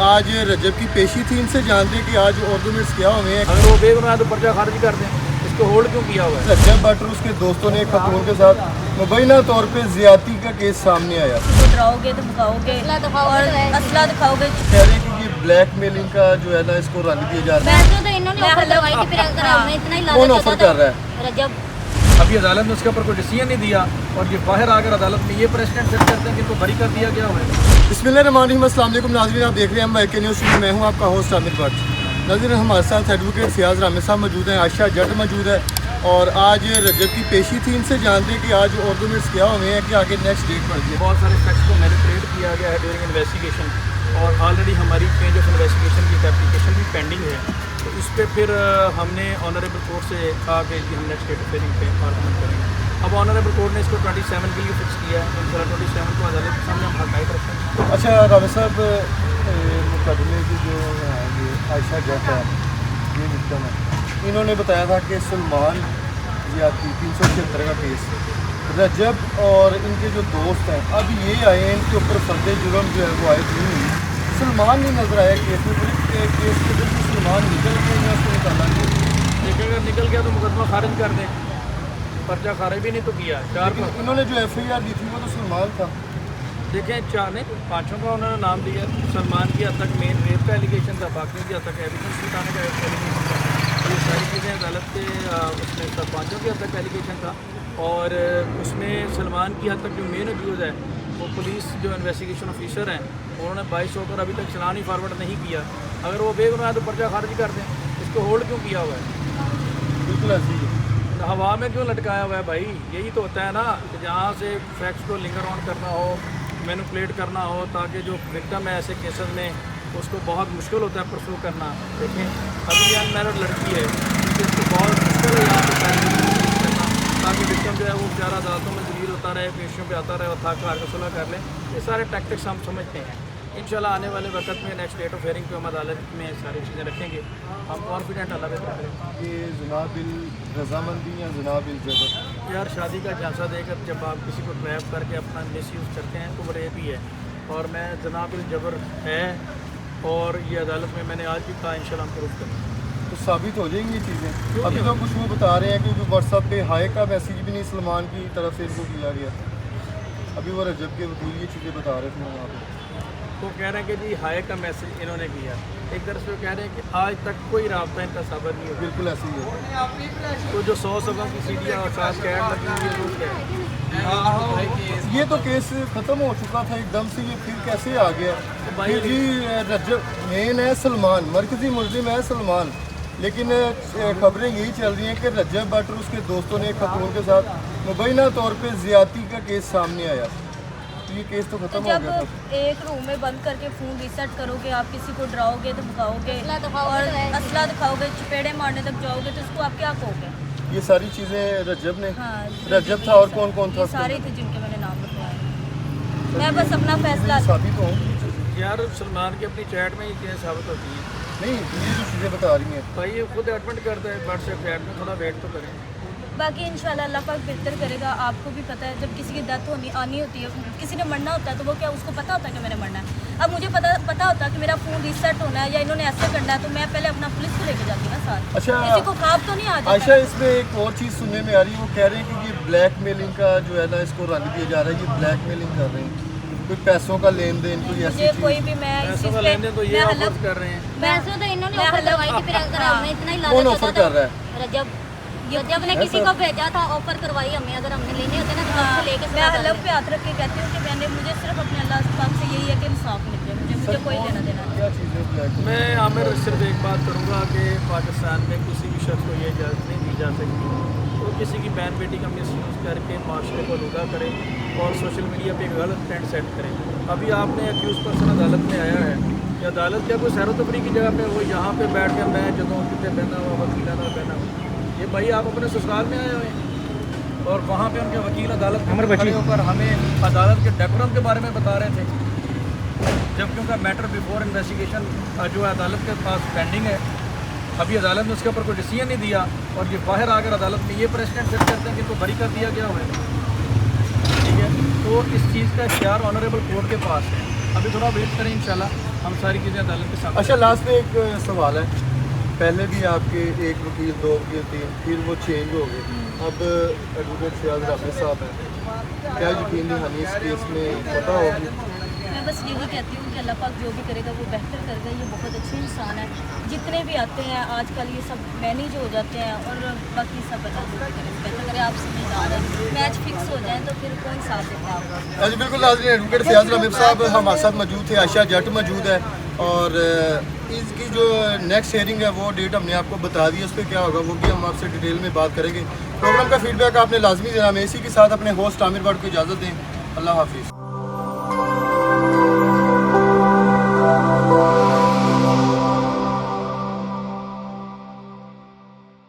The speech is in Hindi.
आज रजब की पेशी थी, इनसे जानते हैं कि आज आर्गूमेंट्स क्या हुए हैं। अगर वो बेगुनाह है तो पर्चा खारिज कर दें, इसको होल्ड क्यों किया हुआ है? रजब भट्ट और उसके दोस्तों ने एक खतून के साथ मुबैना तौर पे ज्यादती का केस सामने आया। डराओगे, धमकाओगे और असला दिखाओगे। कह रहे हैं कि ये ब्लैकमेलिंग का जो है ना, इसको रंग दिया जा रहा है। वैसे तो इन्होंने ऑफर करवाई थी, फिर अगर हमें इतना ही कौन लालच ऑफर होता कर रहा है? तो रजब अभी अदालत ने उसके ऊपर कोई डिसीजन नहीं दिया और ये बाहर आकर अदालत में ये प्रेसिडेंट सेट करते हैं कि इनको बरी कर दिया गया हुआ है। बिस्मिल्लाहिर्रहमानिर्रहीम, अस्सलाम वालेकुम नाज़रीन, आप देख रहे हैं MYK न्यूज़। मैं हूं आपका होस्ट आमिर भट्ट। नाज़रीन, हमारे साथ एडवोकेट सियाज रामे साहब मौजूद हैं, आयशा जट मौजूद है और आज रजब की पेशी थी। इनसे जानते हैं कि आज आर्गूमेंट्स क्या हुए हैं, कि आगे नेक्स्ट डेट बढ़ गई। बहुत सारे फैक्ट्स को मैनिपुलेट किया गया है ड्यूरिंग इन्वेस्टिगेशन और ऑलरेडी हमारी चेंज ऑफ इन्वेस्टिगेशन की एप्लीकेशन भी पेंडिंग है। तो इस पर फिर हमने ऑनरेबल कोर्ट से कहा कि हम नेक्स्ट डेट फेयरिंग पे आर्गूमेंट करेंगे। अब ऑनरेबल कोर्ट ने इसको 27 के लिए फिक्स किया है। इंशाल्लाह 27 को अदालत के सामने हम हकायत रखेंगे। अच्छा रामे साहब, मुकदमे की जो है ये आयशा जट है, ये विक्टिम है, इन्होंने बताया था कि सलमान ज्यादती 376 का केस, रजब और इनके जो दोस्त हैं अब ये आए हैं, इनके ऊपर फर्द जुर्म जो है वो आयद नहीं हुई। सलमान नहीं नजर आया केस में, केस के जब सलमान निकल गए हैं उसको निकाला गया। लेकिन अगर निकल गया तो मुकदमा खारिज कर दें, पर्चा खारिज भी नहीं तो किया। इन्होंने जो FIR दी थी वो तो सलमान था। देखें, 4 ने 5 का उन्होंने नाम दिया। सलमान की हद तक मेन रेप का एलिगेशन था, बाकी की हद तक एविडेंस जुटाने का एलिगेशन था। ये सारी चीज़ें अदालत के उसमें सब 5 की हद तक एलिगेशन था और उसमें सलमान की हद तक जो मेन अब्यूज़ है वो पुलिस जो इन्वेस्टिगेशन ऑफिसर हैं उन्होंने 22 होकर अभी तक चलान ही फॉरवर्ड नहीं किया। अगर वो बेगुनाह है तो पर्चा खारिज कर दें, इसको होल्ड क्यों किया हुआ है? बिल्कुल ऐसी है। हवा में क्यों लटकाया हुआ है भाई? यही तो होता है ना कि जहाँ से फैक्ट्स को लिंगर ऑन करना हो, मैनिपुलेट करना हो, ताकि जो विक्टिम है ऐसे केसेस में उसको बहुत मुश्किल होता है परसू करना। देखें, अभी अनमैरिड लड़की है, इसको बहुत मुश्किल है यहाँ पे पैरवी करना, ताकि विक्टिम जो है वो बेचारा अदालतों में जलील होता रहे, पेशियों पे आता रहे और थक हार का सुलह कर ले। ये सारे टैक्टिक्स हम समझते हैं। इंशाल्लाह आने वाले वक्त में नेक्स्ट डेट ऑफ हेयरिंग पे हम अदालत में सारी चीज़ें रखेंगे। हम कॉन्फिडेंट अल्लाह पे करेंगे। ये जनाबिल रजामंदी या जनाबिल जबर, यार शादी का झांसा देकर जब आप किसी को ट्रैप करके अपना मिसयूज़ करते हैं तो वो रेप ही है। और मैं जनाबिल जबर है और ये अदालत में मैंने आज भी कहा इंशाल्लाह हम प्रूफ करेंगे। तो साबित हो जाएंगी चीज़ें। अभी तो कुछ वो बता रहे हैं कि जो व्हाट्सएप पे हाय का मैसेज भी नहीं सलमान की तरफ से इनको किया गया। अभी वो रजब के वकील ये चीज़ें बता रहे थे वहाँ पर। वो कह रहे हैं कि जी हाय का मैसेज इन्होंने किया। एक तरफ से वो कह रहे हैं कि आज तक कोई राब्ता इनका साबित नहीं हुआ। बिल्कुल ऐसी है। तो जो 100 सबों की सीढ़ियाँ और 7 कैट लगी हुई है वो क्या है? ये तो केस ख़त्म हो चुका था एकदम से, ये फिर कैसे आ गया? भाई जी रजब मेन है सलमान, मरकजी मुल्जिम है सलमान, लेकिन खबरें यही चल रही हैं कि रजब भट्ट और उसके दोस्तों ने एक खतून के साथ मुबैना तौर पे ज्यादती का केस सामने आया। तो ये केस तो खत्म हो गया था। जब एक रूम में बंद करके फोन रीसेट करोगे, आप किसी को डराओगे, धमकाओगे और असला दिखाओगे, चपेड़े मारने तक जाओगे, तो इसको आप क्या कहोगे? ये सारी चीज़ें रजब ने, हाँ, रजब था और कौन कौन था? सारे थे जिनके मैंने नाम बताया। मैं बस अपना फैसला साबित होंगी यार सलमान की अपनी चैट में ये चीज़ें साबित होती हैं। नहीं, ये जो चीज़ें बता रही हैं भाई ये खुद एडमिट करता है व्हाट्सएप चैट में, थोड़ा वेट तो करें। बाकी इंशाल्लाह अल्लाह पाक बेहतर करेगा। आपको भी पता है जब किसी की डेथ आनी होती है, किसी ने मरना होता है, तो वो क्या उसको पता होता है कि मैंने मरना है? अब मुझे पता होता है कि मेरा फ़ोन रीसेट होना है या इन्होंने ऐसे करना है, तो मैं पहले अपना पुलिस को लेके जाती ना साथ। अच्छा, किसी को ख्वाब तो नहीं आ आयशा, जाता। इसमें एक और चीज़ सुनने में आ रही है, वो कह रहे हैं कि ये ब्लैकमेलिंग का जो है ना, इसको रंग दिया जा रहा है, ये ब्लैकमेलिंग कर रहे हैं, कोई पैसों का लेन देन, कोई ऐसी मुझे कोई चीज़। भी मैं इस पैसों चीज़ का पे लेन देन तो ये मैं ऑफर कर रहे हैं। वैसे तो इन्होंने ऑफर करवाई थी, फिर अगर हमें इतना ही कौन लालच ऑफर होता कर रहा है? रजब ने किसी को भेजा था, ऑफर करवाई हमें, अगर हमने लेने होते ना तो हमसे लेके मैं अल्लाह पे हाथ रख के कहती हूँ कि मुझे सिर्फ अपने अल्लाह पाक से यही है कि इंसाफ मिल जाए, मुझे कोई लेना देना नहीं। क्या चीज़ें ब्लैक? मैं आमिर सिर्फ एक बात करूँगा कि पाकिस्तान में किसी भी शख्स को ये इजाज़त नहीं दी जा सकती तो किसी की बहन बेटी का मिसयूज़ करके माशरे को रुदा करे और सोशल मीडिया पे एक गलत ट्रेंड सेट करे। अभी आपने अक्यूज़ पर्सन अदालत में आया है कि अदालत क्या कोई सैर तफरी की जगह पे वो यहाँ पे बैठ कर मैं ਜਦੋਂ कितने बहना हुआ वकीलाना बहना हुआ, ये भाई आप अपने ससुराल में आए हुए हैं और वहाँ पे उनके वकील अदालत में खड़े होकर हमें अदालत के डेकोरम के बारे में बता रहे थे, जबकि उनका मैटर बिफोर इन्वेस्टिगेशन जो है अदालत के पास पेंडिंग है। अभी अदालत ने उसके ऊपर कोई डिसीजन नहीं दिया और ये बाहर आकर अदालत में ये प्रेसिडेंट सेट करते हैं कि इनको बरी कर दिया गया हुआ है। ठीक है, तो इस चीज़ का इख्तियार ऑनरेबल कोर्ट के पास है। अभी थोड़ा वेट करें, इंशाल्लाह हम सारी चीज़ें अदालत के सामने अच्छा लास्ट में एक सवाल है, पहले भी आपके एक वकील, दो वकील, तीन, फिर वो चेंज हो गए, अब एडवोकेट सियाज राफी साहब हैं, क्या यकीन दहानी इस केस में पता होगी? मैं बस यही कहती हूँ कि अल्लाह पाक जो भी करेगा वो बेहतर करेगा। ये बहुत अच्छे इंसान है, जितने भी आते हैं आजकल ये सब मैनेज हो जाते हैं, और बाकी सब अल्लाह जो भी करे बेहतर करे। आप समझदार हैं, मैच फिक्स हो जाए तो फिर कौन साथ देता है आपका। हाँ जी बिल्कुल नाज़रीन, एडवोकेट सियाज राफी साहब हमारे साथ मौजूद थे, आयशा जट मौजूद है, और इसकी जो नेक्स्ट हेयरिंग है वो डेट हमने आपको बता दी है, उस पर क्या होगा वो भी हम आपसे डिटेल में बात करेंगे। प्रोग्राम का फीडबैक आपने लाजमी देना। मैं इसी के साथ अपने होस्ट आमिर भट्ट को इजाज़त दें। अल्लाह हाफिज़।